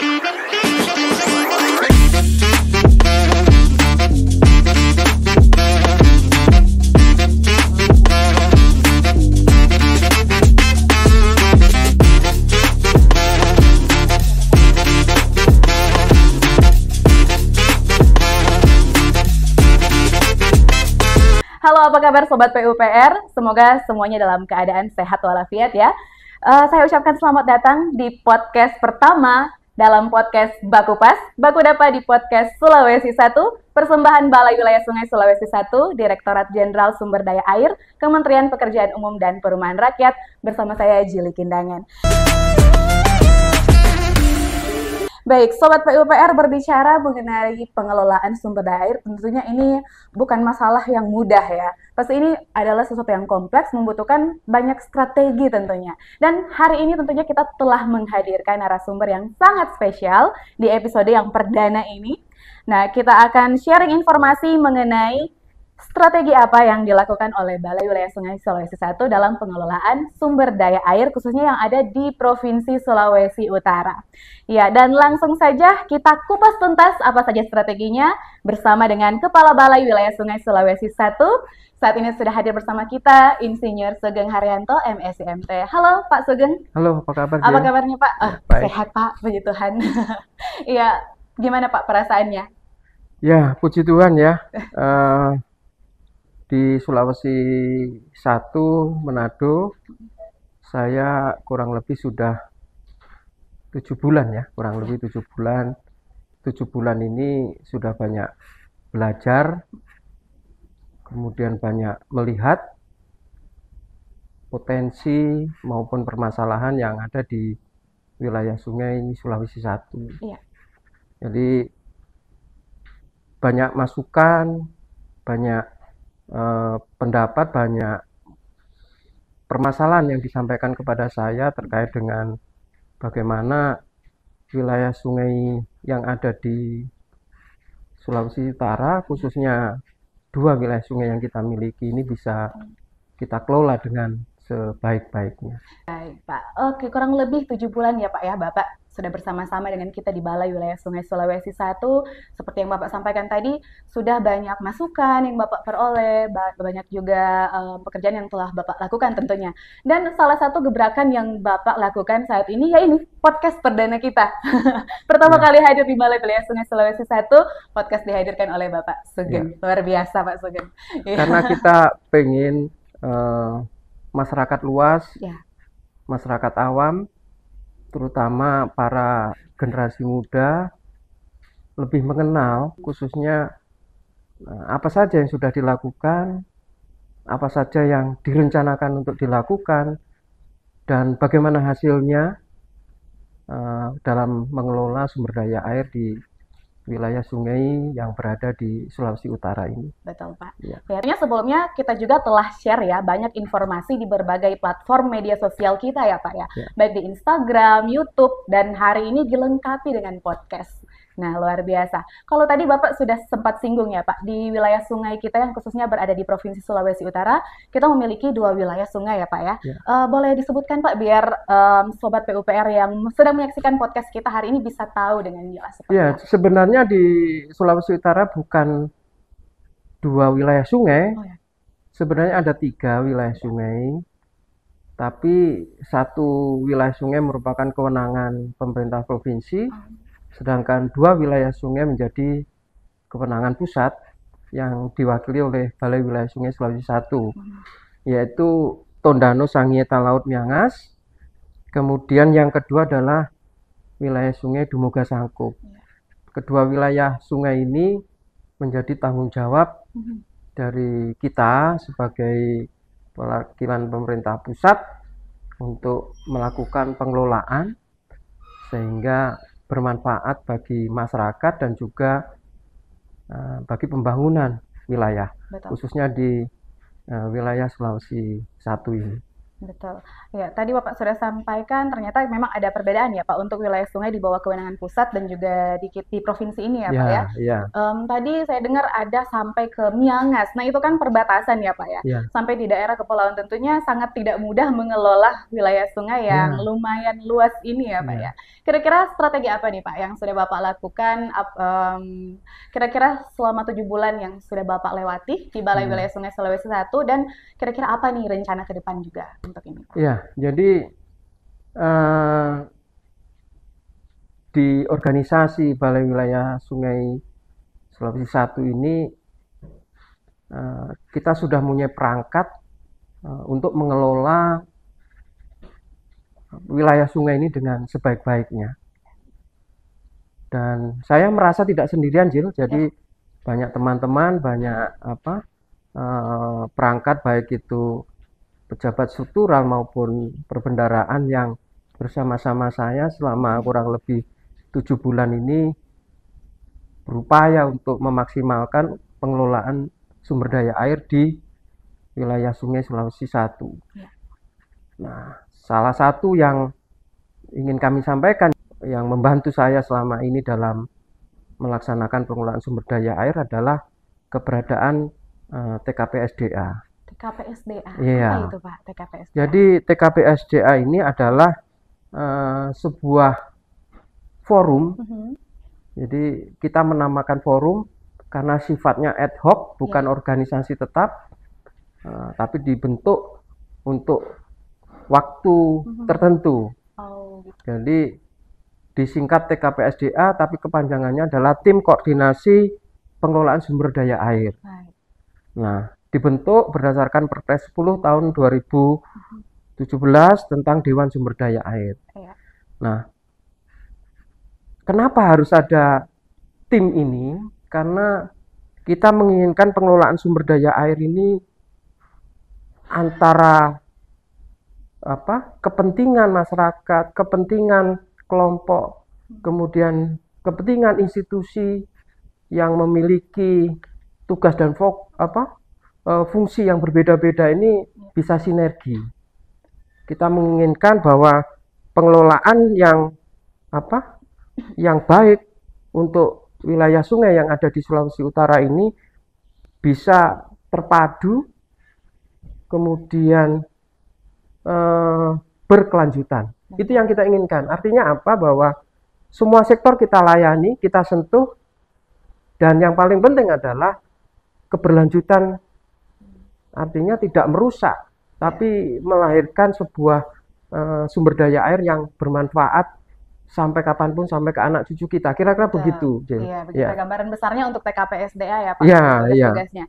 Halo, apa kabar Sobat PUPR? Semoga semuanya dalam keadaan sehat walafiat ya. Saya ucapkan selamat datang di podcast pertama dalam podcast Baku Pas, Baku Dapa di podcast Sulawesi 1, persembahan Balai Wilayah Sungai Sulawesi 1, Direktorat Jenderal Sumber Daya Air, Kementerian Pekerjaan Umum dan Perumahan Rakyat, bersama saya Jili Kindangan. Baik, Sobat PUPR, berbicara mengenai pengelolaan sumber daya air, tentunya ini bukan masalah yang mudah ya. Pasti ini adalah sesuatu yang kompleks, membutuhkan banyak strategi tentunya. Dan hari ini tentunya kita telah menghadirkan narasumber yang sangat spesial di episode yang perdana ini. Nah, kita akan sharing informasi mengenai strategi apa yang dilakukan oleh Balai Wilayah Sungai Sulawesi 1 dalam pengelolaan sumber daya air khususnya yang ada di Provinsi Sulawesi Utara. Ya, dan langsung saja kita kupas tuntas apa saja strateginya bersama dengan Kepala Balai Wilayah Sungai Sulawesi 1. Saat ini sudah hadir bersama kita Insinyur Sugeng Haryanto, MSIMT. Halo Pak Sugeng. Halo, apa kabar? Apa kabarnya Pak? Baik. Sehat Pak, puji Tuhan. Iya, gimana Pak perasaannya? Ya, puji Tuhan ya. Di Sulawesi 1, Manado, saya kurang lebih sudah 7 bulan ya, kurang lebih 7 bulan. 7 bulan ini sudah banyak belajar, kemudian banyak melihat potensi maupun permasalahan yang ada di wilayah sungai Sulawesi 1. Iya. Jadi banyak masukan, banyak pendapat, banyak permasalahan yang disampaikan kepada saya terkait dengan bagaimana wilayah sungai yang ada di Sulawesi Utara, khususnya 2 wilayah sungai yang kita miliki ini bisa kita kelola dengan sebaik-baiknya. Baik Pak, oke, kurang lebih 7 bulan ya Pak ya, Bapak sudah bersama-sama dengan kita di Balai Wilayah Sungai Sulawesi 1. Seperti yang Bapak sampaikan tadi, sudah banyak masukan yang Bapak peroleh, banyak juga pekerjaan yang telah Bapak lakukan tentunya. Dan salah satu gebrakan yang Bapak lakukan saat ini, ya ini, podcast perdana kita. Pertama kali hadir di Balai Wilayah Sungai Sulawesi 1, podcast dihadirkan oleh Bapak Sugeng. Luar biasa Pak Sugeng. Karena kita pengen masyarakat luas, masyarakat awam, terutama para generasi muda lebih mengenal khususnya apa saja yang sudah dilakukan, apa saja yang direncanakan untuk dilakukan, dan bagaimana hasilnya dalam mengelola sumber daya air di wilayah sungai yang berada di Sulawesi Utara ini. Betul Pak. Ya. Kayaknya sebelumnya kita juga telah share ya banyak informasi di berbagai platform media sosial kita ya Pak ya. Baik di Instagram, YouTube, dan hari ini dilengkapi dengan podcast. Nah, luar biasa. Kalau tadi Bapak sudah sempat singgung ya Pak, di wilayah sungai kita yang khususnya berada di Provinsi Sulawesi Utara, kita memiliki 2 wilayah sungai ya Pak ya. Boleh disebutkan Pak biar Sobat PUPR yang sedang menyaksikan podcast kita hari ini bisa tahu dengan jelas seperti apa. Sebenarnya di Sulawesi Utara bukan 2 wilayah sungai, sebenarnya ada 3 wilayah sungai, tapi 1 wilayah sungai merupakan kewenangan pemerintah provinsi, sedangkan 2 wilayah sungai menjadi kewenangan pusat yang diwakili oleh Balai Wilayah Sungai Sulawesi 1, yaitu Tondano Sangieta Laut Miangas, kemudian yang kedua adalah wilayah sungai Dumoga Sangkup. Kedua wilayah sungai ini menjadi tanggung jawab dari kita sebagai perwakilan pemerintah pusat untuk melakukan pengelolaan sehingga bermanfaat bagi masyarakat dan juga bagi pembangunan wilayah. Betul. Khususnya di wilayah Sulawesi 1 ini. Betul. Ya, tadi Bapak sudah sampaikan ternyata memang ada perbedaan ya Pak untuk wilayah sungai di bawah kewenangan pusat dan juga di provinsi ini ya Pak ya. Ya, ya, Tadi saya dengar ada sampai ke Miangas. Nah itu kan perbatasan ya Pak ya. ya, Sampai di daerah kepulauan tentunya sangat tidak mudah mengelola wilayah sungai yang ya, lumayan luas ini ya Pak ya. ya, Kira-kira strategi apa nih Pak yang sudah Bapak lakukan? Kira-kira selama 7 bulan yang sudah Bapak lewati di Balai ya. Wilayah Sungai Sulawesi Selatan dan kira-kira apa nih rencana ke depan juga untuk ini, Pak? Ya, jadi eh, di organisasi Balai Wilayah Sungai Sulawesi Satu ini kita sudah punya perangkat untuk mengelola wilayah sungai ini dengan sebaik-baiknya. Dan saya merasa tidak sendirian, Jil. Jadi Ya, banyak teman-teman, banyak perangkat baik itu pejabat struktural maupun perbendaraan yang bersama-sama saya selama kurang lebih 7 bulan ini berupaya untuk memaksimalkan pengelolaan sumber daya air di wilayah Sungai Sulawesi Satu. ya, Nah, salah satu yang ingin kami sampaikan yang membantu saya selama ini dalam melaksanakan pengelolaan sumber daya air adalah keberadaan TKPSDA. TKPSDA. Apa Iya. itu, Pak, TKPSDA? Jadi TKPSDA ini adalah sebuah forum. Mhm. Jadi kita menamakan forum karena sifatnya ad hoc, Ya. bukan organisasi tetap, tapi dibentuk untuk waktu Mhm. tertentu. Oh, gitu. Jadi disingkat TKPSDA, tapi kepanjangannya adalah Tim Koordinasi Pengelolaan Sumber Daya Air. Baik. Nah, dibentuk berdasarkan Perpres 10 tahun 2017 tentang Dewan Sumber Daya Air. Ya. Nah, kenapa harus ada tim ini? Karena kita menginginkan pengelolaan sumber daya air ini antara kepentingan masyarakat, kepentingan kelompok, kemudian kepentingan institusi yang memiliki tugas dan fungsi yang berbeda-beda ini bisa sinergi. Kita menginginkan bahwa pengelolaan yang baik untuk wilayah sungai yang ada di Sulawesi Utara ini bisa terpadu, kemudian berkelanjutan. Itu yang kita inginkan. Artinya apa? Bahwa semua sektor kita layani, kita sentuh, dan yang paling penting adalah keberlanjutan. Artinya tidak merusak, tapi melahirkan sebuah sumber daya air yang bermanfaat sampai kapanpun, sampai ke anak cucu kita. Kira-kira begitu, Jen. Iya, begitu Ya, gambaran besarnya untuk TKPSDA ya Pak, ya, ya. tugas-tugasnya.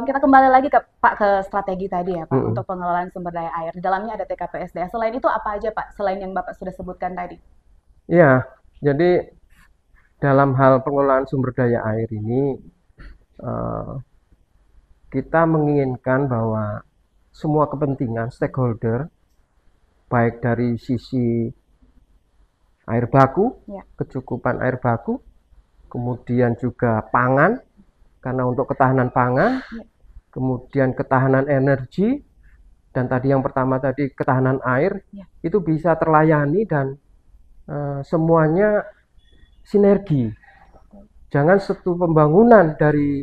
Kita kembali lagi ke Pak ke strategi tadi ya Pak, Mm-mm. untuk pengelolaan sumber daya air. Di dalamnya ada TKPSDA. Selain itu apa aja Pak, selain yang Bapak sudah sebutkan tadi? Ya, jadi dalam hal pengelolaan sumber daya air ini eh, kita menginginkan bahwa semua kepentingan stakeholder, baik dari sisi air baku, Ya. kecukupan air baku, kemudian juga pangan, karena untuk ketahanan pangan, Ya. kemudian ketahanan energi, dan tadi yang pertama tadi ketahanan air, Ya. itu bisa terlayani dan semuanya sinergi. Jangan satu pembangunan dari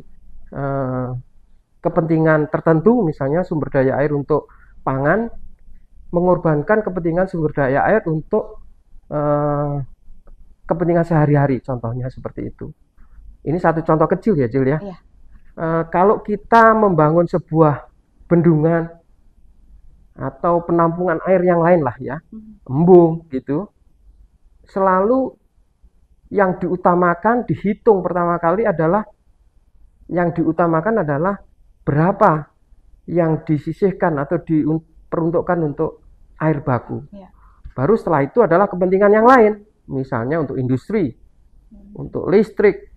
kepentingan tertentu, misalnya sumber daya air untuk pangan, mengorbankan kepentingan sumber daya air untuk kepentingan sehari-hari, contohnya seperti itu. Ini satu contoh kecil ya, Jil ya. Iya. Kalau kita membangun sebuah bendungan atau penampungan air yang lain lah ya, embung gitu, selalu yang diutamakan, dihitung pertama kali adalah berapa yang disisihkan atau diperuntukkan untuk air baku. Ya. Baru setelah itu adalah kepentingan yang lain, misalnya untuk industri, untuk listrik,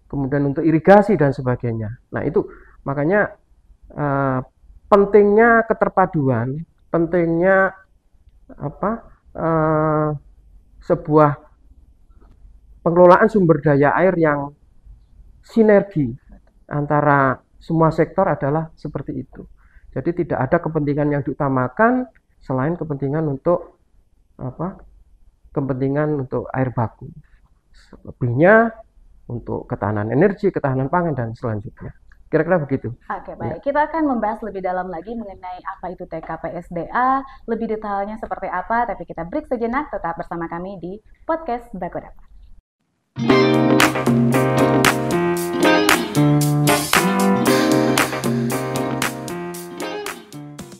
kemudian untuk irigasi dan sebagainya. Nah itu makanya pentingnya keterpaduan, pentingnya sebuah pengelolaan sumber daya air yang sinergi antara semua sektor adalah seperti itu. Jadi tidak ada kepentingan yang diutamakan selain kepentingan untuk kepentingan untuk air baku. Selebihnya untuk ketahanan energi, ketahanan pangan dan selanjutnya. Kira-kira begitu. Oke, baik. Kita akan membahas lebih dalam lagi mengenai apa itu TKPSDA, lebih detailnya seperti apa, tapi kita break sejenak, tetap bersama kami di podcast Baku Dapat.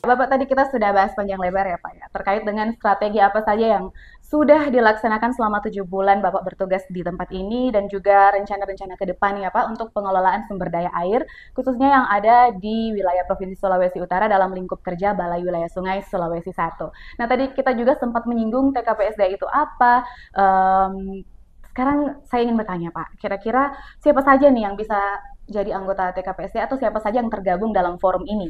Bapak, tadi kita sudah bahas panjang lebar ya Pak ya, terkait dengan strategi apa saja yang sudah dilaksanakan selama 7 bulan Bapak bertugas di tempat ini dan juga rencana-rencana ke depan ya Pak untuk pengelolaan sumber daya air, khususnya yang ada di wilayah Provinsi Sulawesi Utara dalam lingkup kerja Balai Wilayah Sungai Sulawesi 1. Nah tadi kita juga sempat menyinggung TKPSDA itu apa. Sekarang saya ingin bertanya Pak, kira-kira siapa saja nih yang bisa jadi anggota TKPSDA atau siapa saja yang tergabung dalam forum ini?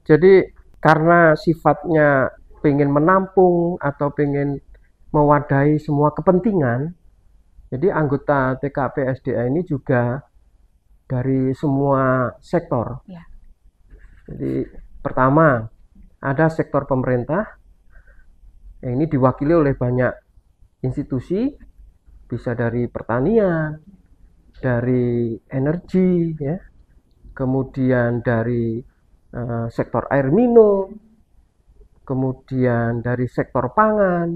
Jadi karena sifatnya pengen menampung atau pengen mewadahi semua kepentingan, jadi anggota TKPSDA ini juga dari semua sektor. Ya. Jadi pertama ada sektor pemerintah, yang ini diwakili oleh banyak institusi, bisa dari pertanian, dari energi, ya, kemudian dari sektor air minum, kemudian dari sektor pangan,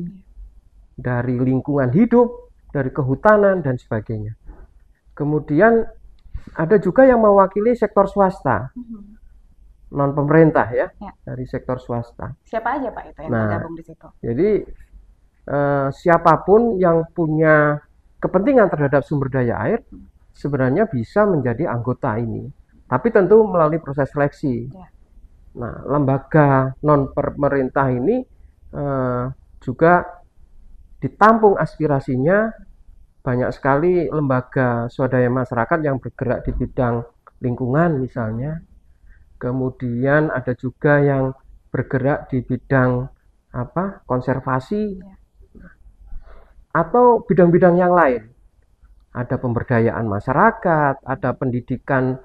dari lingkungan hidup, dari kehutanan dan sebagainya. Kemudian ada juga yang mewakili sektor swasta, non pemerintah ya, dari sektor swasta. Siapa aja Pak itu yang tergabung di situ? Jadi siapapun yang punya kepentingan terhadap sumber daya air sebenarnya bisa menjadi anggota ini. Tapi tentu melalui proses seleksi. Ya. Nah, lembaga non-pemerintah ini juga ditampung aspirasinya. Banyak sekali lembaga swadaya masyarakat yang bergerak di bidang lingkungan misalnya. Kemudian ada juga yang bergerak di bidang konservasi. Ya. Atau bidang-bidang yang lain. Ada pemberdayaan masyarakat, ada pendidikan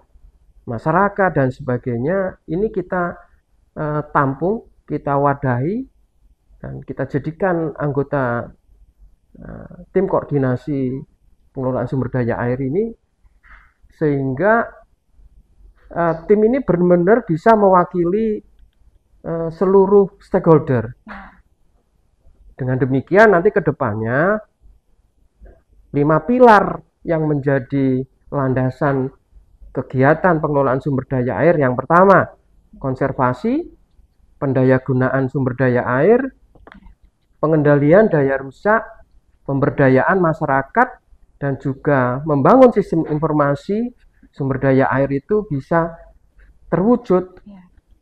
masyarakat dan sebagainya. Ini kita tampung, kita wadahi dan kita jadikan anggota tim koordinasi pengelolaan sumber daya air ini, sehingga tim ini benar-benar bisa mewakili seluruh stakeholder. Dengan demikian nanti ke depannya 5 pilar yang menjadi landasan kegiatan pengelolaan sumber daya air. Yang pertama, konservasi, pendayagunaan sumber daya air, pengendalian daya rusak, pemberdayaan masyarakat, dan juga membangun sistem informasi sumber daya air itu bisa terwujud.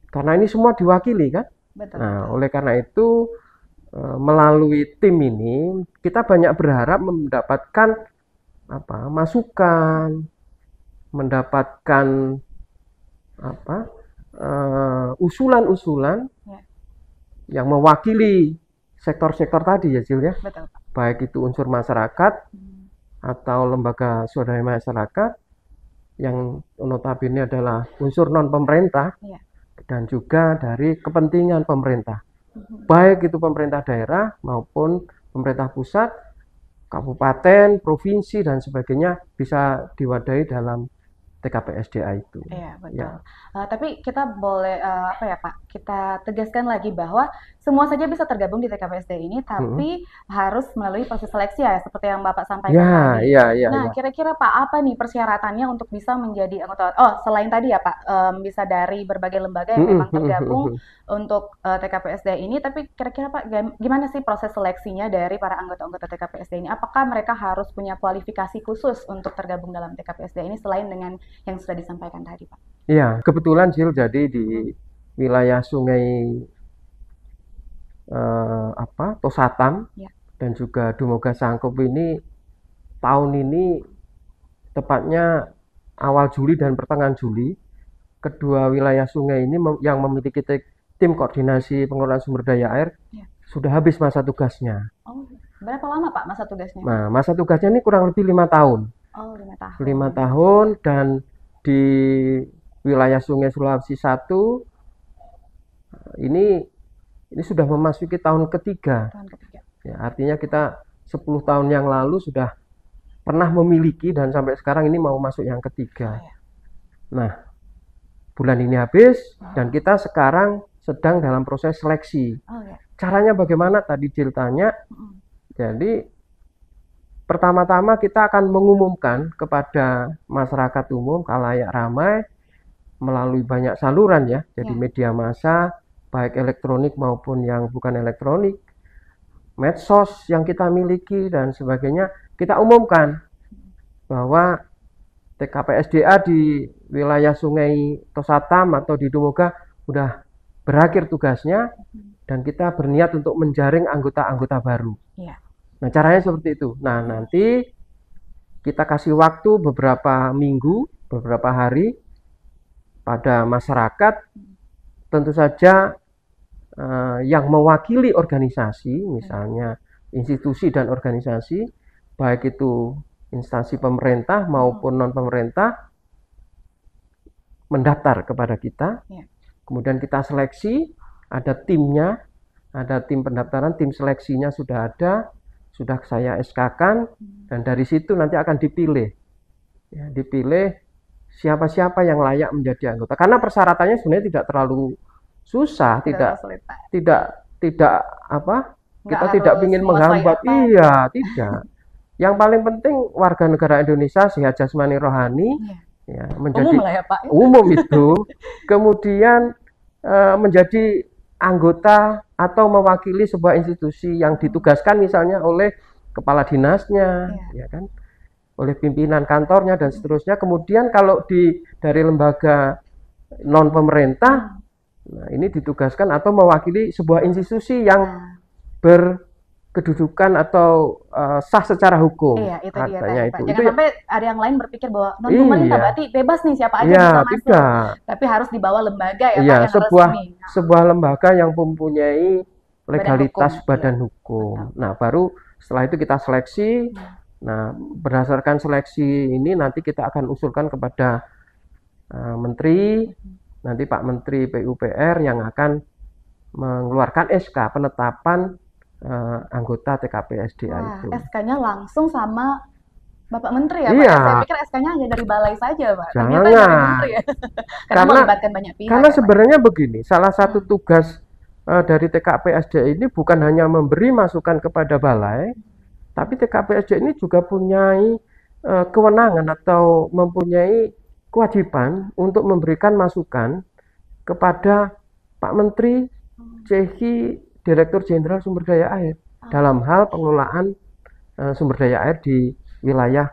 Karena ini semua diwakili kan? Betul. Nah, oleh karena itu melalui tim ini kita banyak berharap mendapatkan masukan, mendapatkan usulan-usulan yang mewakili sektor-sektor tadi ya Jil ya. Betul. Baik itu unsur masyarakat atau lembaga swadaya masyarakat yang notabene adalah unsur non pemerintah dan juga dari kepentingan pemerintah. Baik itu pemerintah daerah maupun pemerintah pusat, kabupaten, provinsi dan sebagainya bisa diwadahi dalam TKPSDA itu. Iya, betul. Ya. Tapi kita boleh Pak, kita tegaskan lagi bahwa semua saja bisa tergabung di TKPSDA ini, tapi harus melalui proses seleksi ya, seperti yang Bapak sampaikan tadi. Nah, kira-kira Pak, apa nih persyaratannya untuk bisa menjadi anggota? Oh, selain tadi ya Pak, bisa dari berbagai lembaga yang memang tergabung untuk TKPSDA ini, tapi kira-kira Pak, gimana sih proses seleksinya dari para anggota-anggota TKPSDA ini? Apakah mereka harus punya kualifikasi khusus untuk tergabung dalam TKPSDA ini selain dengan yang sudah disampaikan tadi Pak? Iya, kebetulan Jil, jadi di wilayah Sungai Tosatan dan juga Dumoga Sangkup ini tahun ini tepatnya awal Juli dan pertengahan Juli, kedua wilayah sungai ini yang memiliki tim koordinasi pengelolaan sumber daya air sudah habis masa tugasnya. Oh, berapa lama Pak masa tugasnya? Nah, masa tugasnya ini kurang lebih 5 tahun. Oh, 5 tahun. 5 tahun dan di wilayah Sungai Sulawesi 1 ini sudah memasuki tahun ketiga. Ya, artinya kita 10 tahun yang lalu sudah pernah memiliki dan sampai sekarang ini mau masuk yang ketiga. Nah, bulan ini habis dan kita sekarang sedang dalam proses seleksi. Caranya bagaimana? Tadi Jill tanya. Jadi pertama-tama kita akan mengumumkan kepada masyarakat umum, khalayak ramai melalui banyak saluran ya. Jadi media massa, baik elektronik maupun yang bukan elektronik, medsos yang kita miliki dan sebagainya, kita umumkan bahwa TKPSDA di wilayah Sungai Tosatam atau di Dumoga sudah berakhir tugasnya dan kita berniat untuk menjaring anggota-anggota baru. Nah, caranya seperti itu. Nah, nanti kita kasih waktu beberapa minggu, beberapa hari pada masyarakat. Tentu saja yang mewakili organisasi, misalnya institusi dan organisasi, baik itu instansi pemerintah maupun non-pemerintah, mendaftar kepada kita. Kemudian kita seleksi, ada timnya, ada tim pendaftaran, tim seleksinya sudah ada, sudah saya SK-kan, dan dari situ nanti akan dipilih. Ya, dipilih siapa-siapa yang layak menjadi anggota. Karena persyaratannya sebenarnya tidak terlalu susah, tidak apa? Kita tidak ingin menghambat. Iya, tidak. Yang paling penting warga negara Indonesia sehat jasmani rohani, ya, menjadi umum lah ya, Pak. Umum itu. Kemudian menjadi anggota atau mewakili sebuah institusi yang ditugaskan misalnya oleh kepala dinasnya, ya kan? Oleh pimpinan kantornya dan seterusnya. Kemudian kalau dari lembaga non pemerintah, nah ini ditugaskan atau mewakili sebuah institusi yang berkedudukan atau sah secara hukum. Iya, itu dia tadi, Pak. Itu. Jangan sampai ada yang lain berpikir bahwa non pemerintah berarti bebas nih siapa aja bisa masuk. Tapi harus di bawah lembaga ya, Pak, yang resmi. Sebuah lembaga yang mempunyai legalitas badan hukum. Nah, baru setelah itu kita seleksi. Nah, berdasarkan seleksi ini nanti kita akan usulkan kepada Menteri, nanti Pak Menteri PUPR yang akan mengeluarkan SK penetapan anggota TKPSDA itu. SK-nya langsung sama Bapak Menteri ya, Pak? Saya pikir SK-nya hanya dari balai saja, Pak. Jangan. Ternyata dari Menteri ya. Karena melibatkan banyak pihak. Karena sebenarnya begini, salah satu tugas dari TKPSDA ini bukan hanya memberi masukan kepada balai, tapi TKPSDA ini juga punya kewenangan atau mempunyai kewajiban untuk memberikan masukan kepada Pak Menteri CHI, Direktur Jenderal Sumber Daya Air, dalam hal pengelolaan sumber daya air di wilayah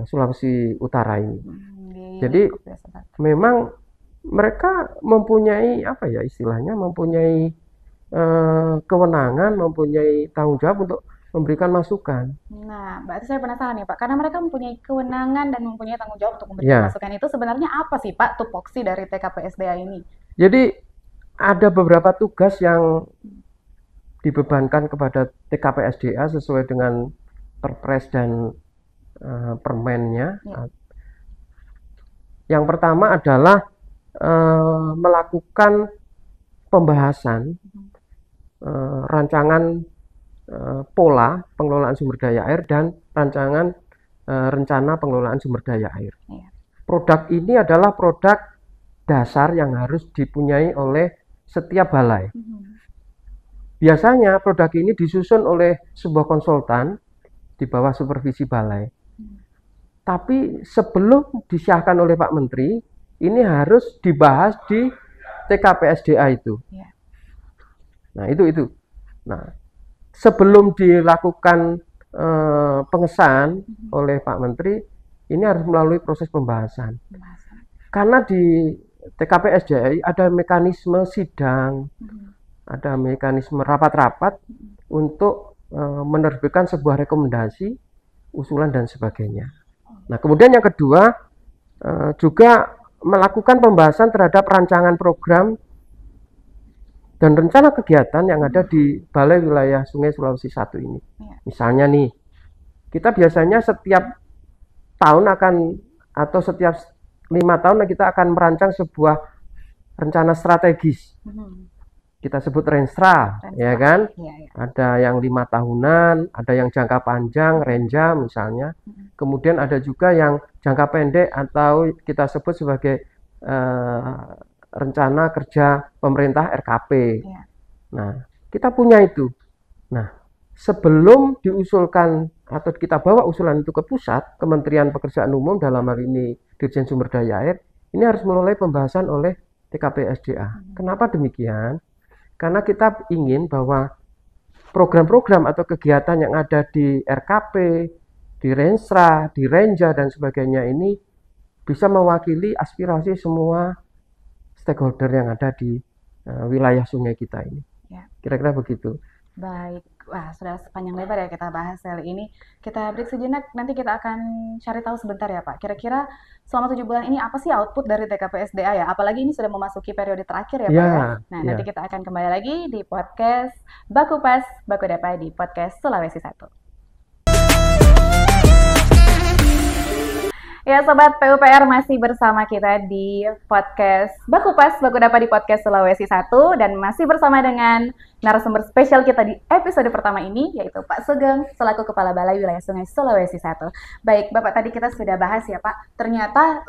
Sulawesi Utara ini. Jadi memang mereka mempunyai apa ya istilahnya, mempunyai kewenangan, mempunyai tanggung jawab untuk memberikan masukan. Nah, berarti saya penasaran nih Pak, karena mereka mempunyai kewenangan dan mempunyai tanggung jawab untuk memberikan masukan itu, sebenarnya apa sih Pak tupoksi dari TKPSDA ini? Jadi ada beberapa tugas yang dibebankan kepada TKPSDA sesuai dengan Perpres dan permennya. Yang pertama adalah melakukan pembahasan rancangan pola pengelolaan sumber daya air dan rancangan rencana pengelolaan sumber daya air. Produk ini adalah produk dasar yang harus dipunyai oleh setiap balai. Biasanya produk ini disusun oleh sebuah konsultan di bawah supervisi balai. Tapi sebelum disahkan oleh Pak Menteri, ini harus dibahas di TKPSDA itu. Nah, itu. Nah, sebelum dilakukan pengesahan oleh Pak Menteri, ini harus melalui proses pembahasan. Karena di TKPSDA ada mekanisme sidang, ada mekanisme rapat-rapat untuk menerbitkan sebuah rekomendasi, usulan dan sebagainya. Nah, kemudian yang kedua juga melakukan pembahasan terhadap rancangan program dan rencana kegiatan yang ada di Balai Wilayah Sungai Sulawesi 1 ini. Misalnya nih, kita biasanya setiap tahun akan atau setiap 5 tahun kita akan merancang sebuah rencana strategis. Kita sebut Renstra, ya kan? Ada yang 5 tahunan, ada yang jangka panjang, Renja misalnya. Kemudian ada juga yang jangka pendek atau kita sebut sebagai rencana kerja pemerintah RKP. Nah, kita punya itu. Nah, sebelum diusulkan atau kita bawa usulan itu ke pusat, Kementerian Pekerjaan Umum dalam hal ini Dirjen Sumber Daya Air, ini harus mulai pembahasan oleh TKPSDA. Kenapa demikian? Karena kita ingin bahwa program-program atau kegiatan yang ada di RKP, di Renstra, di Renja, dan sebagainya ini bisa mewakili aspirasi semua stakeholder yang ada di wilayah sungai kita ini. Kira-kira begitu. Baik, wah sudah sepanjang lebar ya kita bahas kali ini. Kita break sejenak, nanti kita akan cari tahu sebentar ya Pak. Kira-kira selama 7 bulan ini apa sih output dari TKPSDA ya? Apalagi ini sudah memasuki periode terakhir ya Pak ya. Nah nanti kita akan kembali lagi di podcast Baku Pas, Baku Dapa di podcast Sulawesi 1. Ya Sobat PUPR, masih bersama kita di podcast Baku Pas, Baku Dapa di podcast Sulawesi 1, dan masih bersama dengan narasumber spesial kita di episode pertama ini, yaitu Pak Sugeng selaku Kepala Balai Wilayah Sungai Sulawesi 1. Baik Bapak, tadi kita sudah bahas ya Pak, ternyata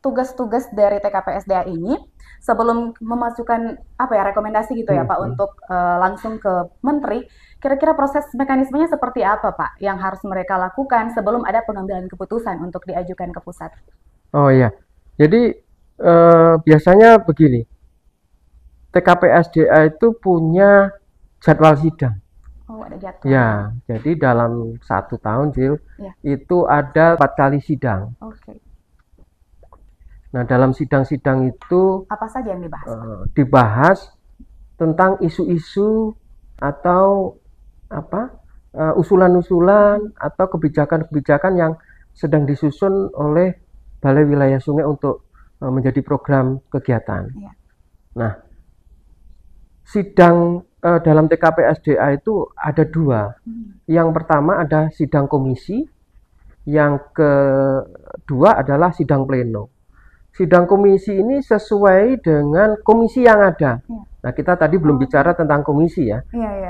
tugas-tugas dari TKPSDA ini sebelum memasukkan rekomendasi gitu ya Pak untuk langsung ke Menteri, kira-kira proses mekanismenya seperti apa Pak yang harus mereka lakukan sebelum ada pengambilan keputusan untuk diajukan ke pusat? Oh iya, jadi biasanya begini, TKPSDA itu punya jadwal sidang. Oh, ada jadwal. Ya, jadi dalam 1 tahun Jil, itu ada 4 kali sidang. Oke. Nah, dalam sidang-sidang itu apa saja yang dibahas? Dibahas tentang isu-isu atau usulan-usulan atau kebijakan-kebijakan yang sedang disusun oleh Balai Wilayah Sungai untuk menjadi program kegiatan. Nah, sidang dalam TKPSDA itu ada 2. Yang pertama ada sidang komisi, yang kedua adalah sidang pleno. Sidang komisi ini sesuai dengan komisi yang ada. Nah, kita tadi belum bicara tentang komisi ya.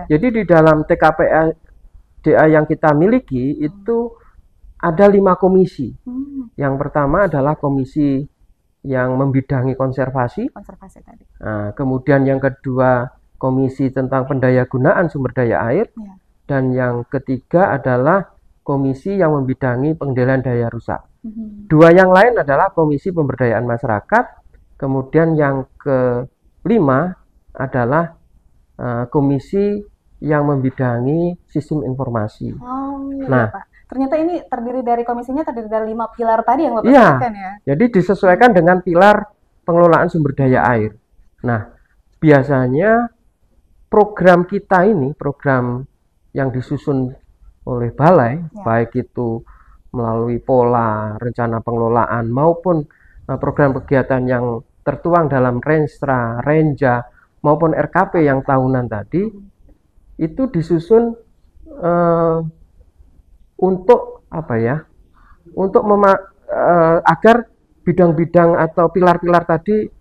Jadi di dalam TKPSDA yang kita miliki itu ada 5 komisi. Yang pertama adalah komisi yang membidangi konservasi. Tadi. Nah, kemudian yang kedua komisi tentang pendayagunaan sumber daya air. Dan yang ketiga adalah komisi yang membidangi pengendalian daya rusak. 2 yang lain adalah komisi pemberdayaan masyarakat. Kemudian yang kelima adalah komisi yang membidangi sistem informasi. Nah, Pak. Ternyata ini terdiri dari 5 pilar tadi yang Bapak sebutkan ya. Jadi disesuaikan dengan pilar pengelolaan sumber daya air. Nah, biasanya program kita ini, program yang disusun oleh balai, baik itu melalui pola rencana pengelolaan maupun program kegiatan yang tertuang dalam Renstra, Renja maupun RKP yang tahunan tadi, itu disusun untuk untuk agar bidang-bidang atau pilar-pilar tadi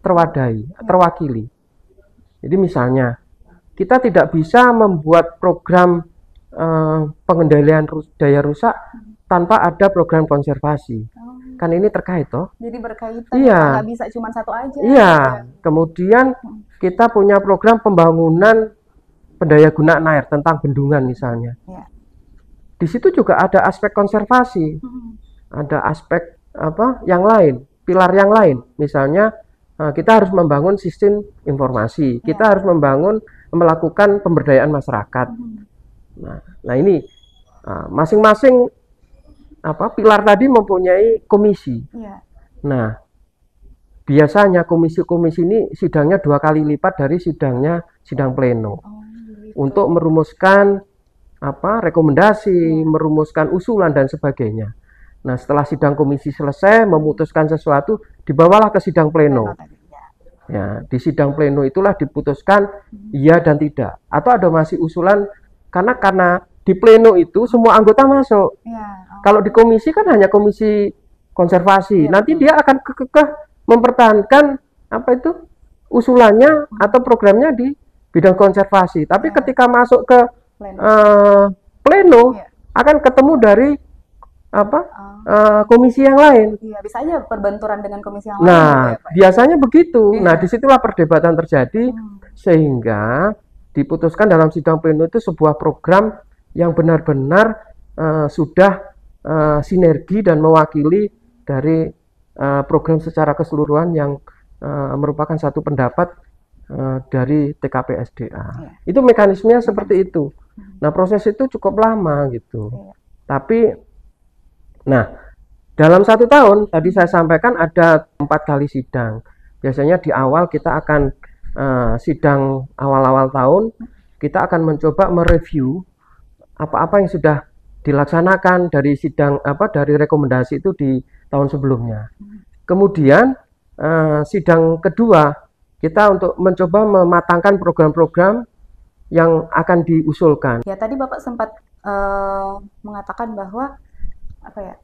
terwakili. Jadi misalnya kita tidak bisa membuat program pengendalian daya rusak tanpa ada program konservasi. Kan ini terkait toh. Jadi berkaitan, nggak bisa cuma satu aja. Iya. Kemudian kita punya program pembangunan pendayagunaan air tentang bendungan misalnya. Di situ juga ada aspek konservasi. Ada aspek yang lain, pilar yang lain. Misalnya kita harus membangun sistem informasi. Kita harus melakukan pemberdayaan masyarakat. Nah ini masing-masing pilar tadi mempunyai komisi. Nah, biasanya komisi-komisi ini sidangnya 2 kali lipat dari sidang pleno. Untuk merumuskan rekomendasi, merumuskan usulan dan sebagainya. Nah, setelah sidang komisi selesai memutuskan sesuatu, dibawalah ke sidang pleno. Ya, di sidang pleno itulah diputuskan iya dan tidak. Atau ada masih usulan karena di pleno itu semua anggota masuk. Kalau di komisi kan hanya komisi konservasi. Iya, Nanti betul. dia akan kekeh mempertahankan apa itu usulannya atau programnya di bidang konservasi. Tapi Ya, ketika masuk ke pleno. pleno Iya. akan ketemu dari apa Oh, komisi yang lain. iya, bisa aja perbenturan dengan komisi yang lain gitu Nah, ya, Pak. biasanya begitu. Nah, Iya. disitulah perdebatan terjadi Hmm. sehingga diputuskan dalam sidang pleno itu sebuah program yang benar-benar sudah sinergi dan mewakili dari program secara keseluruhan yang merupakan satu pendapat dari TKP SDA. Iya. Itu mekanismenya seperti itu. Hmm. Nah, proses itu cukup lama gitu. Iya. Tapi, nah, dalam 1 tahun tadi saya sampaikan ada 4 kali sidang. Biasanya di awal kita akan sidang awal-awal tahun, kita akan mencoba mereview apa-apa yang sudah dilaksanakan dari sidang dari rekomendasi itu di tahun sebelumnya. Kemudian sidang kedua kita untuk mencoba mematangkan program-program yang akan diusulkan. Ya, tadi Bapak sempat mengatakan bahwa apa ya?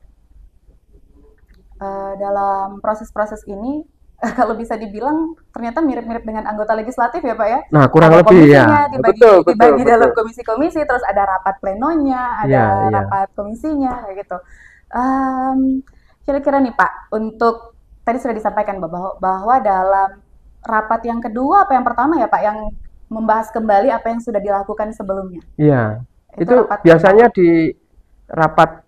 Dalam proses-proses ini kalau bisa dibilang ternyata mirip-mirip dengan anggota legislatif ya, Pak ya. Nah, kurang Ada lebih komisinya, ya. Betul, dibagi dalam betul. komisi-komisi, terus ada rapat plenonya, ada Iya, iya. rapat komisinya, kayak gitu. Kira-kira nih Pak, untuk tadi sudah disampaikan bahwa dalam rapat yang kedua apa yang pertama ya Pak, yang membahas kembali apa yang sudah dilakukan sebelumnya. Iya. Itu Itu rapat biasanya di rapat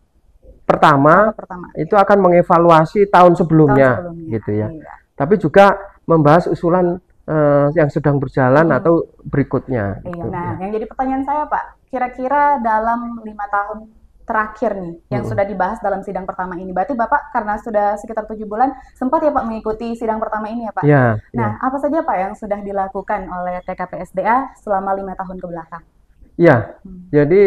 pertama pertama. itu akan mengevaluasi tahun Tahun sebelumnya sebelumnya. gitu ya. Iya. Tapi juga membahas usulan yang sedang berjalan atau berikutnya Iya, gitu nah ya. yang jadi pertanyaan saya Pak, kira-kira dalam 5 tahun terakhir nih, yang sudah dibahas dalam sidang pertama ini, berarti Bapak karena sudah sekitar 7 bulan, sempat ya Pak mengikuti sidang pertama ini ya Pak? Iya, iya. Nah, apa saja Pak yang sudah dilakukan oleh TKP SDA selama 5 tahun ke belakang? Iya. Jadi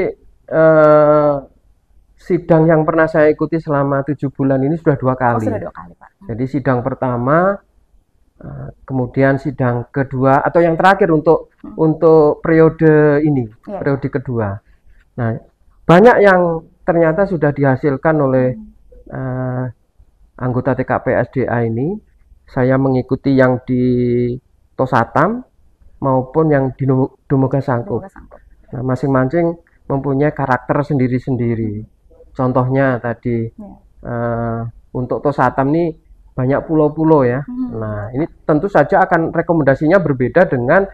sidang yang pernah saya ikuti selama 7 bulan ini sudah 2 Oh, kali. sudah 2 kali Pak. Jadi sidang pertama, kemudian sidang kedua atau yang terakhir untuk periode ini, Iya. periode kedua. Nah, banyak yang ternyata sudah dihasilkan oleh anggota TKP SDA ini. Saya mengikuti yang di Tosatam maupun yang di Dumoga Sangkup. Semoga sanggup. Nah, masing-masing mempunyai karakter sendiri-sendiri. Contohnya tadi untuk Tosatam ini banyak pulau-pulau ya. Nah, ini tentu saja akan rekomendasinya berbeda dengan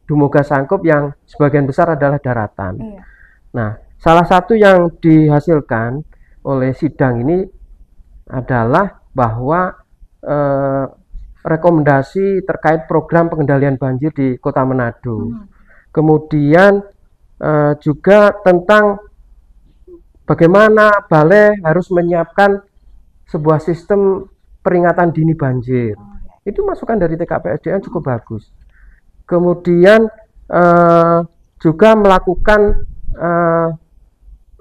Dumoga Sangkup yang sebagian besar adalah daratan. Iya. Nah, salah satu yang dihasilkan oleh sidang ini adalah bahwa rekomendasi terkait program pengendalian banjir di Kota Manado. Kemudian juga tentang bagaimana Balai harus menyiapkan sebuah sistem peringatan dini banjir. Itu masukan dari TKP SDA cukup bagus. Kemudian juga melakukan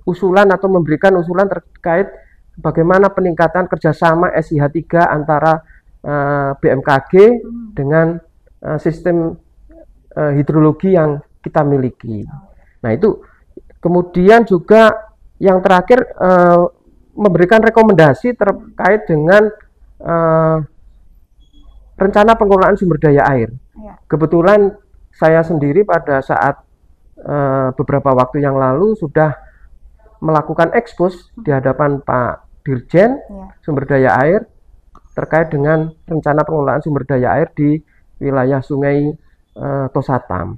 usulan atau memberikan usulan terkait bagaimana peningkatan kerjasama SIH3 antara BMKG dengan sistem hidrologi yang kita miliki. Nah, itu kemudian juga yang terakhir memberikan rekomendasi terkait dengan rencana pengelolaan sumber daya air. Iya. Kebetulan saya sendiri pada saat beberapa waktu yang lalu sudah melakukan ekspos di hadapan Pak Dirjen Sumber Daya Air terkait dengan rencana pengelolaan sumber daya air di wilayah Sungai Tosatam.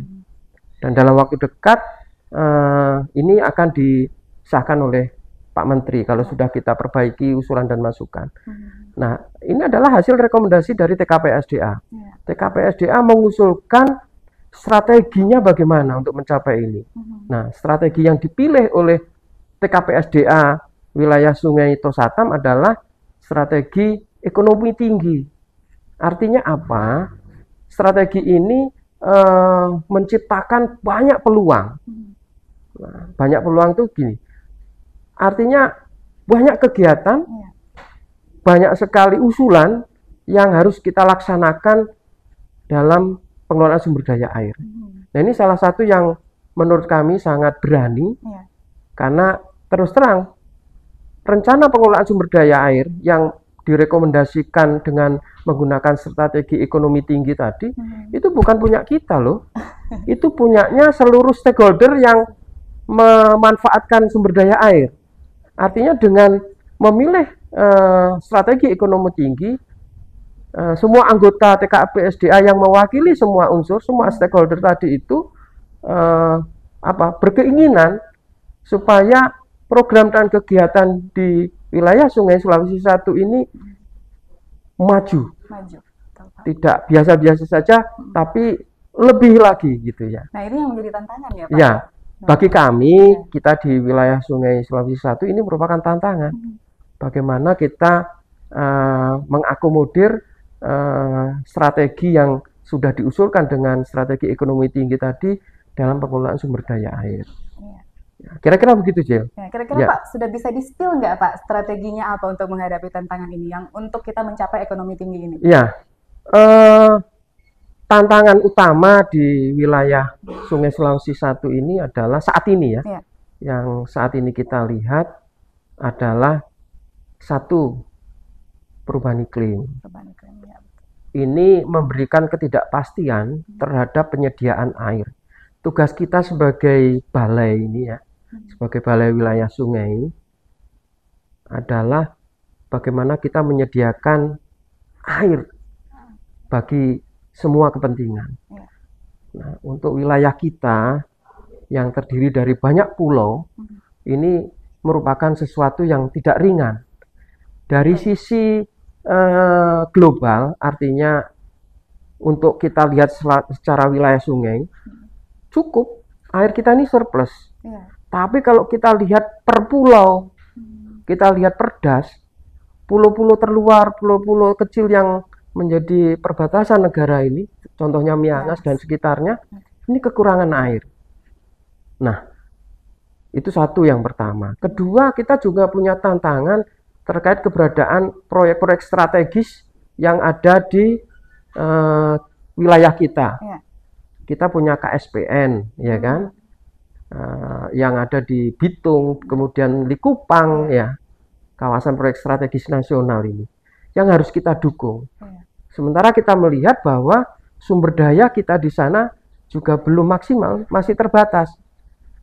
Dan dalam waktu dekat ini akan disahkan oleh Pak Menteri kalau sudah kita perbaiki usulan dan masukan. Nah, ini adalah hasil rekomendasi dari TKP SDA. TKP SDA mengusulkan strateginya bagaimana untuk mencapai ini. Nah, strategi yang dipilih oleh TKP SDA wilayah Sungai Tosatam adalah strategi ekonomi tinggi. Artinya apa? Strategi ini menciptakan banyak peluang. Nah, banyak peluang itu gini. Artinya banyak kegiatan, banyak sekali usulan yang harus kita laksanakan dalam pengelolaan sumber daya air. Nah, ini salah satu yang menurut kami sangat berani karena terus terang rencana pengelolaan sumber daya air yang direkomendasikan dengan menggunakan strategi ekonomi tinggi tadi, itu bukan punya kita loh. Itu punyanya seluruh stakeholder yang memanfaatkan sumber daya air. Artinya dengan memilih strategi ekonomi tinggi, semua anggota TKP SDA yang mewakili semua unsur, semua stakeholder tadi itu berkeinginan supaya program dan kegiatan di wilayah Sungai Sulawesi Satu ini maju. Tidak biasa-biasa saja, tapi lebih lagi gitu ya. Nah, ini yang menjadi tantangan ya Pak? Ya, bagi kami, kita di wilayah Sungai Sulawesi Satu ini merupakan tantangan. Bagaimana kita mengakomodir strategi yang sudah diusulkan dengan strategi ekonomi tinggi tadi dalam pengelolaan sumber daya air. Kira-kira begitu, Jel. Kira-kira Pak, sudah bisa di-spill nggak Pak strateginya apa untuk menghadapi tantangan ini yang untuk kita mencapai ekonomi tinggi ini? Ya, tantangan utama di wilayah Sungai Sulawesi Satu ini adalah saat ini ya. Yang saat ini kita lihat adalah satu, perubahan iklim. Ini memberikan ketidakpastian terhadap penyediaan air. Tugas kita sebagai balai ini ya, sebagai balai wilayah sungai adalah bagaimana kita menyediakan air bagi semua kepentingan. Nah, untuk wilayah kita yang terdiri dari banyak pulau, ini merupakan sesuatu yang tidak ringan. Dari sisi global, artinya untuk kita lihat secara wilayah sungai, cukup, air kita ini surplus. Tapi kalau kita lihat per pulau, kita lihat per das, pulau-pulau terluar, pulau-pulau kecil yang menjadi perbatasan negara ini, contohnya Miangas dan sekitarnya, ini kekurangan air. Nah, itu satu yang pertama. Kedua, kita juga punya tantangan terkait keberadaan proyek-proyek strategis yang ada di wilayah kita. Kita punya KSPN, ya kan, yang ada di Bitung, kemudian Likupang, ya, kawasan proyek strategis nasional ini, yang harus kita dukung. Sementara kita melihat bahwa sumber daya kita di sana juga belum maksimal, masih terbatas.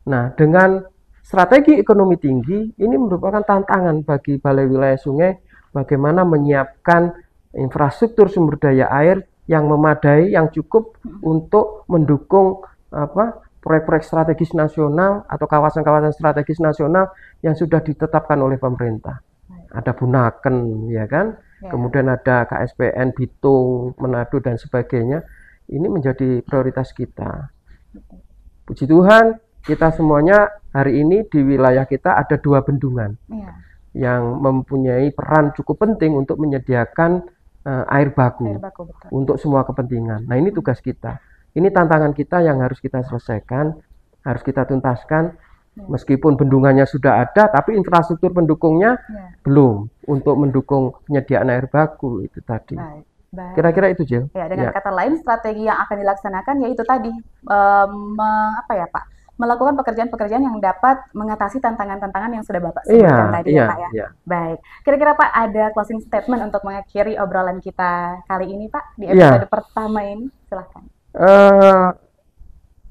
Nah, dengan strategi ekonomi tinggi, ini merupakan tantangan bagi Balai Wilayah Sungai, bagaimana menyiapkan infrastruktur sumber daya air yang memadai, yang cukup untuk mendukung proyek-proyek strategis nasional atau kawasan-kawasan strategis nasional yang sudah ditetapkan oleh pemerintah. Ada Bunaken, ya kan? Kemudian ada KSPN Bitung, Manado dan sebagainya. Ini menjadi prioritas kita. Puji Tuhan, kita semuanya hari ini di wilayah kita ada 2 bendungan yang mempunyai peran cukup penting untuk menyediakan air baku untuk semua kepentingan. Nah, ini tugas kita. Ini tantangan kita yang harus kita selesaikan, harus kita tuntaskan. Meskipun bendungannya sudah ada, tapi infrastruktur pendukungnya belum untuk mendukung penyediaan air baku itu tadi. Kira-kira itu, Jil. Ya, dengan kata lain, strategi yang akan dilaksanakan yaitu tadi melakukan pekerjaan-pekerjaan yang dapat mengatasi tantangan-tantangan yang sudah Bapak sebutkan tadi ya Pak ya. Baik. Kira-kira Pak ada closing statement untuk mengakhiri obrolan kita kali ini Pak di episode pertama ini, silahkan.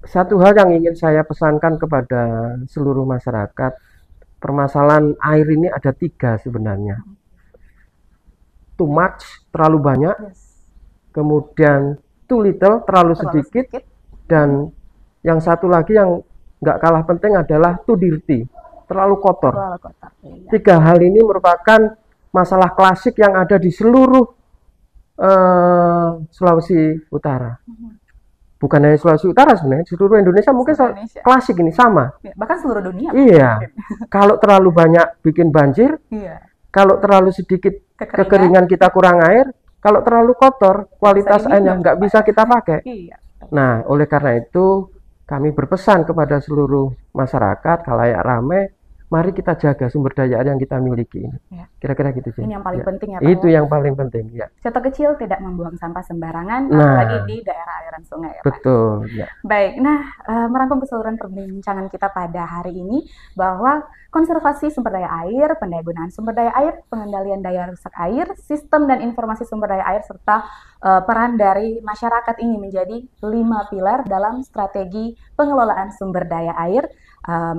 Satu hal yang ingin saya pesankan kepada seluruh masyarakat, permasalahan air ini ada 3 sebenarnya. Too much, terlalu banyak, kemudian too little, terlalu sedikit, dan yang satu lagi yang nggak kalah penting adalah too dirty, terlalu kotor. 3 hal ini merupakan masalah klasik yang ada di seluruh Sulawesi Utara. Bukan hanya Sulawesi Utara sebenarnya, seluruh Indonesia mungkin klasik ini sama. Bahkan seluruh dunia. Iya. Kalau terlalu banyak bikin banjir, kalau terlalu sedikit kekeringan kita kurang air, kalau terlalu kotor kualitas airnya nggak bisa kita pakai. Nah, oleh karena itu kami berpesan kepada seluruh masyarakat khalayak ramai mari kita jaga sumber daya air yang kita miliki ini. Ya. Kira-kira gitu sih. Ini yang paling Ya. penting ya Pak. Itu yang paling penting ya. Contoh kecil, tidak membuang sampah sembarangan, Nah. apalagi di daerah aliran sungai ya Pak. Betul ya. Baik, nah merangkum keseluruhan perbincangan kita pada hari ini bahwa konservasi sumber daya air, pendayagunaan sumber daya air, pengendalian daya rusak air, sistem dan informasi sumber daya air, serta peran dari masyarakat ini menjadi 5 pilar dalam strategi pengelolaan sumber daya air,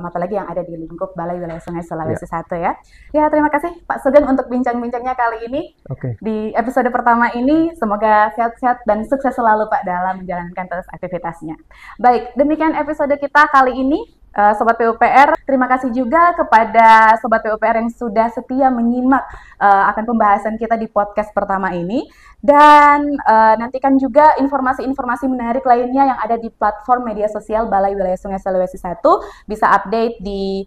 apalagi yang ada di lingkup Balai Wilayah Sungai Sulawesi Selatan ya. Ya, terima kasih Pak Sugeng untuk bincang-bincangnya kali ini. Oke. Di episode pertama ini, semoga sehat-sehat dan sukses selalu Pak dalam menjalankan terus aktivitasnya. Baik, demikian episode kita kali ini. Sobat PUPR, terima kasih juga kepada Sobat PUPR yang sudah setia menyimak akan pembahasan kita di podcast pertama ini. Dan nantikan juga informasi-informasi menarik lainnya yang ada di platform media sosial Balai Wilayah Sungai Sulawesi 1. Bisa update di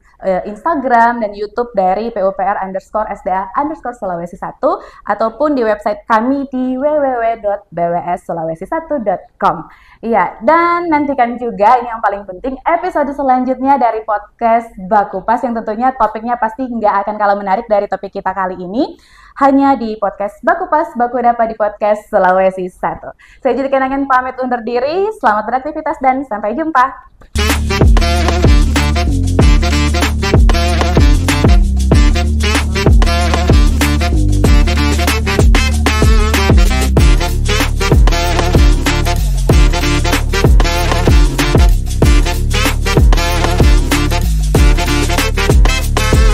Instagram dan YouTube dari PUPR_SDA_Sulawesi 1 ataupun di website kami di www.bwssulawesi1.com. Iya, dan nantikan juga ini yang paling penting episode selanjutnya dari podcast Bakupas yang tentunya topiknya pasti nggak akan kalah menarik dari topik kita kali ini. Hanya di podcast Bakupas, Baku dapat di podcast Sulawesi 1. Saya Judika Nangen pamit undur diri, selamat beraktivitas dan sampai jumpa.